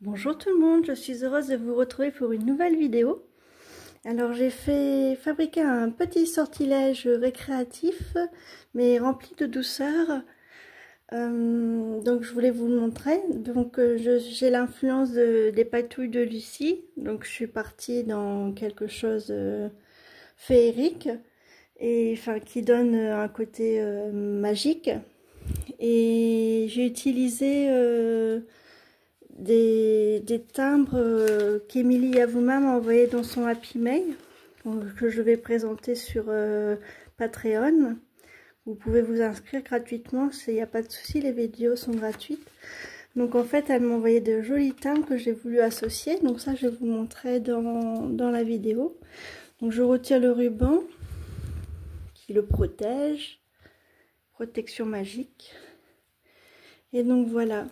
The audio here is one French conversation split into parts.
Bonjour tout le monde, je suis heureuse de vous retrouver pour une nouvelle vidéo. Alors j'ai fait fabriquer un petit sortilège récréatif mais rempli de douceur. Donc je voulais vous le montrer. Donc j'ai l'influence des patouilles de Lucie. Donc je suis partie dans quelque chose féerique et enfin qui donne un côté magique. Et j'ai utilisé des timbres qu'Emilie Yavouma m'a envoyé dans son Happy Mail, que je vais présenter sur Patreon. Vous pouvez vous inscrire gratuitement, il n'y a pas de souci, les vidéos sont gratuites. Donc en fait, elle m'a envoyé de jolis timbres que j'ai voulu associer. Donc ça, je vais vous montrer dans la vidéo. Donc je retire le ruban qui le protège. Protection magique. Et donc voilà.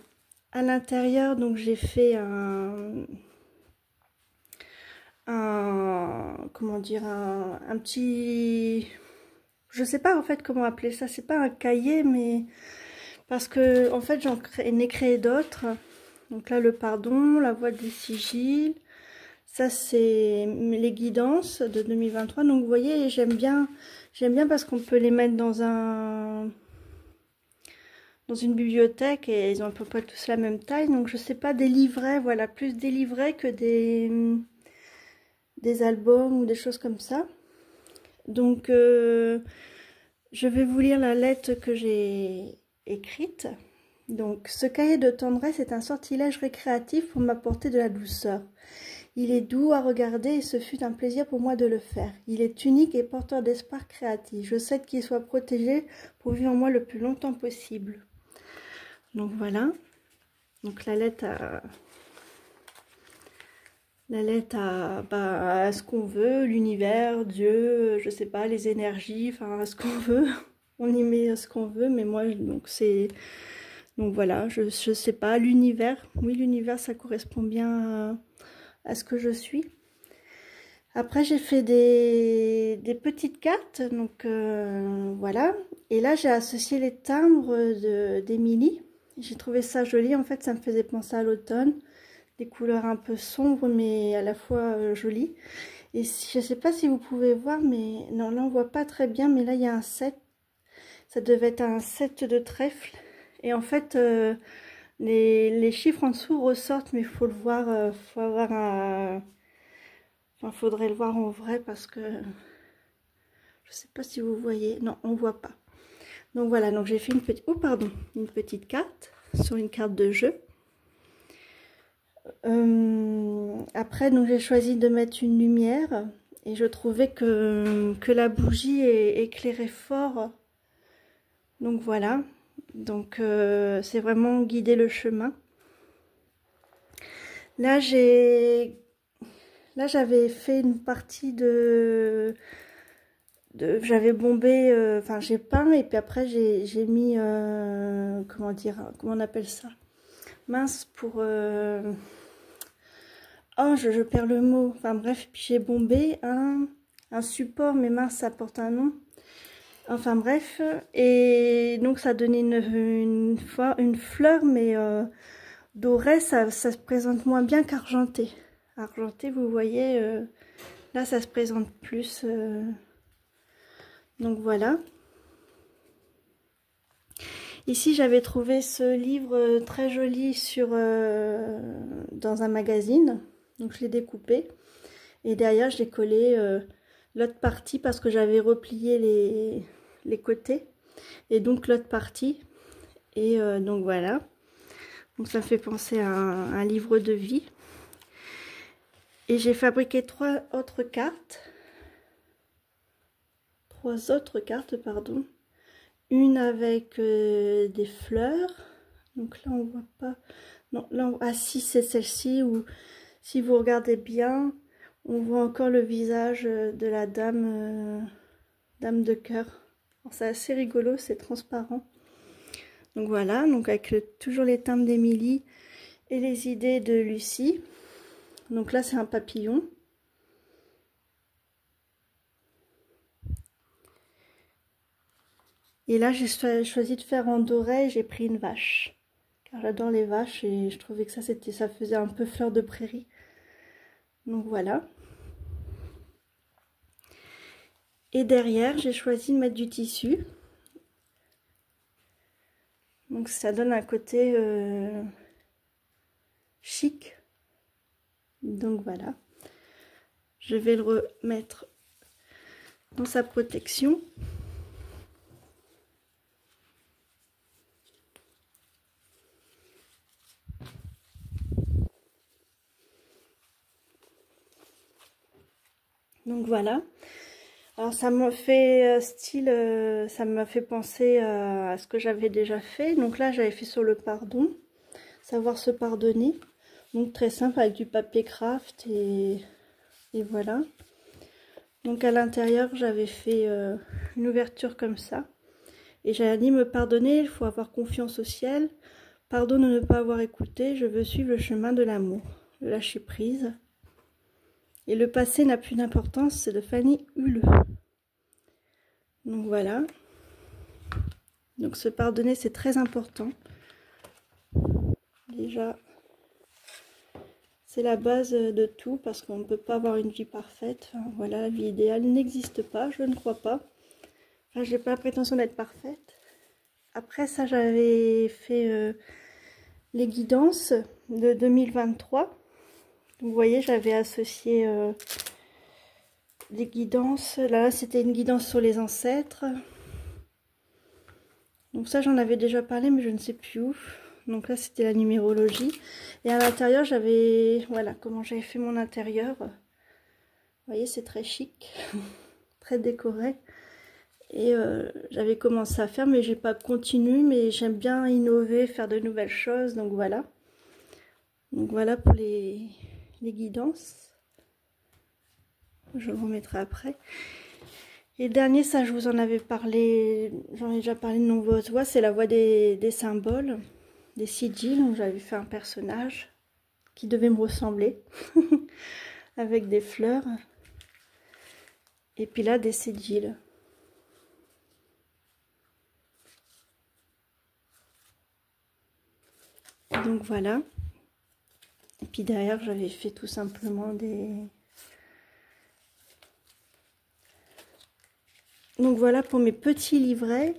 À l'intérieur, donc j'ai fait comment dire, un petit, je sais pas en fait comment appeler ça, c'est pas un cahier, mais parce que en fait j'en ai créé d'autres. Donc là, le pardon, la voie des sigils, ça c'est les guidances de 2023. Donc vous voyez, j'aime bien parce qu'on peut les mettre dans une bibliothèque et ils ont à peu près tous la même taille. Donc je sais pas, des livrets, voilà, plus des livrets que des albums ou des choses comme ça. Donc je vais vous lire la lettre que j'ai écrite. Donc ce cahier de tendresse est un sortilège récréatif pour m'apporter de la douceur. Il est doux à regarder et ce fut un plaisir pour moi de le faire. Il est unique et porteur d'espoir créatif. Je souhaite qu'il soit protégé pour vivre en moi le plus longtemps possible. Donc voilà. Donc la lettre à ce qu'on veut, l'univers, Dieu, je sais pas, les énergies, enfin à ce qu'on veut. On y met ce qu'on veut, mais moi, donc voilà, je sais pas, l'univers, oui, l'univers, ça correspond bien à ce que je suis. Après, j'ai fait des petites cartes, donc voilà. Et là, j'ai associé les timbres d'Emilie. J'ai trouvé ça joli, en fait, ça me faisait penser à l'automne. Des couleurs un peu sombres, mais à la fois jolies. Et je ne sais pas si vous pouvez voir, mais non, là, on voit pas très bien, mais là, il y a un 7. Ça devait être un 7 de trèfle. Et en fait, les chiffres en dessous ressortent, mais il faut le voir, faut avoir un... Enfin, faudrait le voir en vrai parce que je sais pas si vous voyez. Non, on voit pas. Donc voilà, donc j'ai fait une petite carte sur une carte de jeu. Après, donc j'ai choisi de mettre une lumière et je trouvais que la bougie éclairait fort. Donc voilà, donc c'est vraiment guider le chemin. Là j'avais fait une partie j'avais bombé, enfin j'ai peint et puis après j'ai mis comment dire, comment on appelle ça, mince, pour oh je perds le mot, enfin bref, puis j'ai bombé un support, mais mince, ça porte un nom. Enfin bref, et donc ça donnait une fleur, mais dorée, ça se présente moins bien qu'argenté. Argenté, vous voyez, là ça se présente plus. Donc voilà. Ici j'avais trouvé ce livre très joli dans un magazine, donc je l'ai découpé. Et derrière je l'ai collé l'autre partie parce que j'avais replié les côtés. Et donc l'autre partie. Et donc voilà. Donc ça fait penser à un livre de vie. Et j'ai fabriqué trois autres cartes, pardon. Une avec des fleurs. Donc là on voit pas. Non, là ah si, c'est celle-ci où si vous regardez bien, on voit encore le visage de la dame de cœur. C'est assez rigolo, c'est transparent. Donc voilà, donc avec toujours les timbres d'Emilie et les idées de Lucie. Donc là c'est un papillon. Et là j'ai choisi de faire en doré, j'ai pris une vache. J'adore les vaches et je trouvais que ça faisait un peu fleur de prairie. Donc voilà. Et derrière, j'ai choisi de mettre du tissu. Donc ça donne un côté chic. Donc voilà. Je vais le remettre dans sa protection. Donc voilà. Alors ça m'a fait ça m'a fait penser à ce que j'avais déjà fait. Donc là j'avais fait sur le pardon, savoir se pardonner. Donc très simple avec du papier craft et voilà. Donc à l'intérieur j'avais fait une ouverture comme ça. Et j'avais dit me pardonner, il faut avoir confiance au ciel. Pardon de ne pas avoir écouté, je veux suivre le chemin de l'amour, de lâcher prise. Et le passé n'a plus d'importance, c'est de Fanny Huleux. Donc voilà. Donc se pardonner, c'est très important. Déjà, c'est la base de tout parce qu'on ne peut pas avoir une vie parfaite. Enfin, voilà, la vie idéale n'existe pas, je ne crois pas. Enfin, j'ai pas la prétention d'être parfaite. Après ça, j'avais fait les guidances de 2023. Vous voyez, j'avais associé des guidances. Là, c'était une guidance sur les ancêtres. Donc ça, j'en avais déjà parlé, mais je ne sais plus où. Donc là, c'était la numérologie. Et à l'intérieur, j'avais... Voilà, comment j'avais fait mon intérieur. Vous voyez, c'est très chic. Très décoré. Et j'avais commencé à faire, mais j'ai pas continué. Mais j'aime bien innover, faire de nouvelles choses. Donc voilà. Donc voilà pour les guidances. Je vous remettrai après. Et le dernier, ça je vous en avais parlé, j'en ai déjà parlé de nombreuses fois, c'est la voie des symboles, des sigils. Donc j'avais fait un personnage qui devait me ressembler, avec des fleurs. Et puis là, des sigils. Donc voilà. Et puis derrière, j'avais fait tout simplement des... Donc voilà pour mes petits livrets.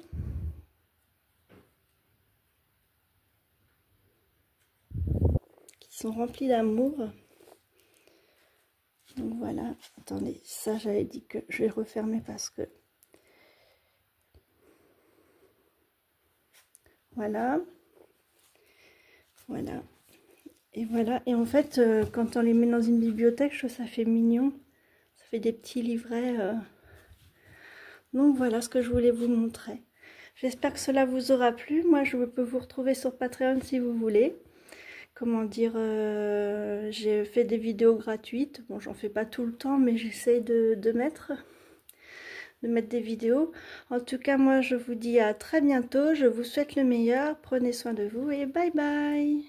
Qui sont remplis d'amour. Donc voilà. Attendez, ça j'avais dit que je vais refermer parce que... Voilà. Voilà. Et voilà. Et en fait, quand on les met dans une bibliothèque, je trouve que ça fait mignon. Ça fait des petits livrets... Donc voilà ce que je voulais vous montrer. J'espère que cela vous aura plu. Moi, je peux vous retrouver sur Patreon si vous voulez. Comment dire, j'ai fait des vidéos gratuites. Bon, j'en fais pas tout le temps, mais j'essaie de mettre des vidéos. En tout cas, moi, je vous dis à très bientôt. Je vous souhaite le meilleur. Prenez soin de vous et bye bye.